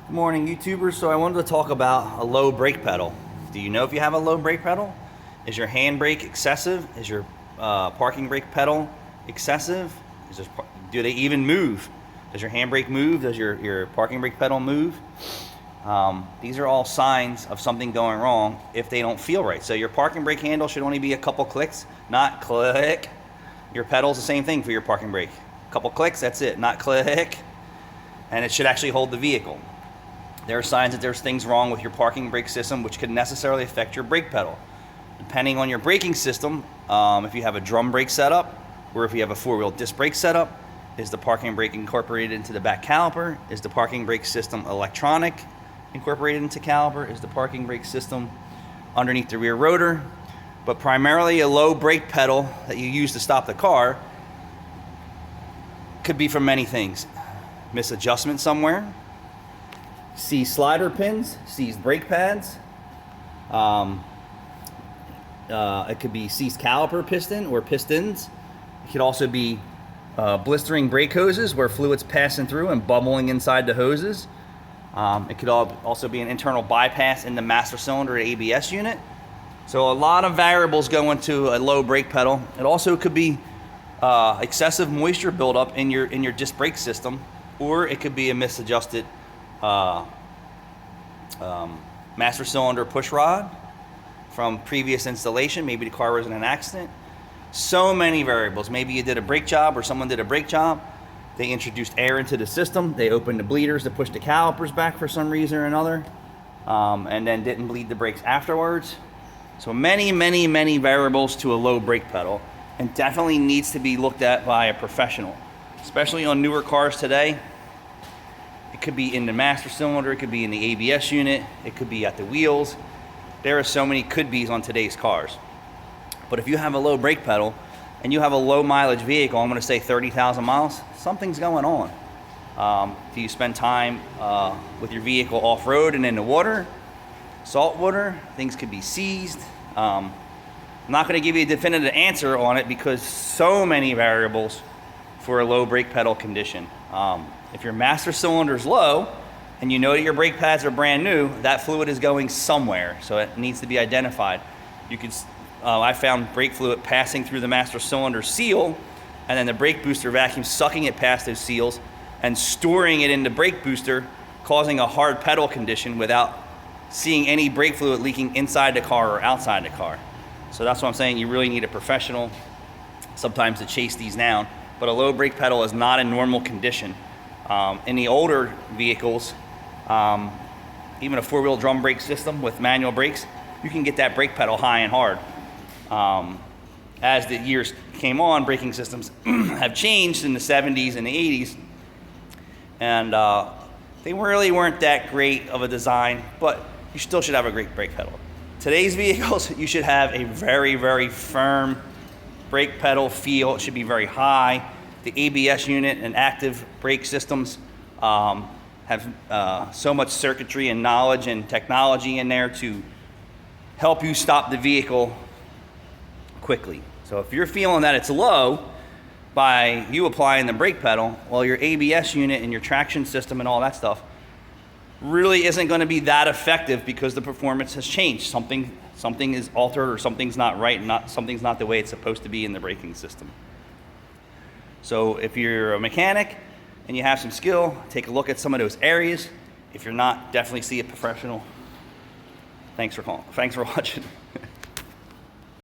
Good morning, YouTubers. So I wanted to talk about a low brake pedal. Do you know if you have a low brake pedal? Is your handbrake excessive? Is your parking brake pedal excessive? Do they even move? Does your handbrake move? Does your parking brake pedal move? These are all signs of something going wrong if they don't feel right. So your parking brake handle should only be a couple clicks, not click. Your pedal's the same thing for your parking brake. A couple clicks, that's it, not click. And it should actually hold the vehicle. There are signs that there's things wrong with your parking brake system which could necessarily affect your brake pedal. Depending on your braking system, if you have a drum brake setup or if you have a four-wheel disc brake setup, is the parking brake incorporated into the back caliper? Is the parking brake system electronic incorporated into caliper? Is the parking brake system underneath the rear rotor? But primarily a low brake pedal that you use to stop the car could be from many things. Misadjustment somewhere, seized slider pins, seized brake pads. It could be seized caliper piston or pistons. It could also be blistering brake hoses where fluid's passing through and bubbling inside the hoses. It could also be an internal bypass in the master cylinder or ABS unit. So a lot of variables go into a low brake pedal. It also could be excessive moisture buildup in your disc brake system, or it could be a misadjusted master cylinder push rod from previous installation. Maybe the car was in an accident. So many variables. Maybe you did a brake job or someone did a brake job. They introduced air into the system. They opened the bleeders to push the calipers back for some reason or another, and then didn't bleed the brakes afterwards. So many variables to a low brake pedal, and definitely needs to be looked at by a professional, especially on newer cars today. It could be in the master cylinder, it could be in the ABS unit, it could be at the wheels. There are so many could-bes on today's cars. But if you have a low brake pedal and you have a low mileage vehicle, I'm gonna say 30,000 miles, something's going on. Do you spend time with your vehicle off-road and in the water, salt water? Things could be seized. I'm not gonna give you a definitive answer on it because so many variables for a low brake pedal condition. If your master cylinder is low and you know that your brake pads are brand new, that fluid is going somewhere, so it needs to be identified. You could, I found brake fluid passing through the master cylinder seal, and then the brake booster vacuum sucking it past those seals and storing it in the brake booster, causing a hard pedal condition without seeing any brake fluid leaking inside the car or outside the car. So that's what I'm saying, you really need a professional sometimes to chase these down. But a low brake pedal is not in normal condition. In the older vehicles, even a four-wheel drum brake system with manual brakes, you can get that brake pedal high and hard. As the years came on, braking systems have changed in the 70s and the 80s, and they really weren't that great of a design, but you still should have a great brake pedal. Today's vehicles, you should have a very firm brake pedal feel. It should be very high. The ABS unit and active brake systems have so much circuitry and knowledge and technology in there to help you stop the vehicle quickly. So if you're feeling that it's low by you applying the brake pedal, well, your ABS unit and your traction system and all that stuff really isn't going to be that effective because the performance has changed. Something is altered, or something's not right, and something's not the way it's supposed to be in the braking system. So if you're a mechanic and you have some skill, take a look at some of those areas. If you're not, definitely see a professional. Thanks for watching.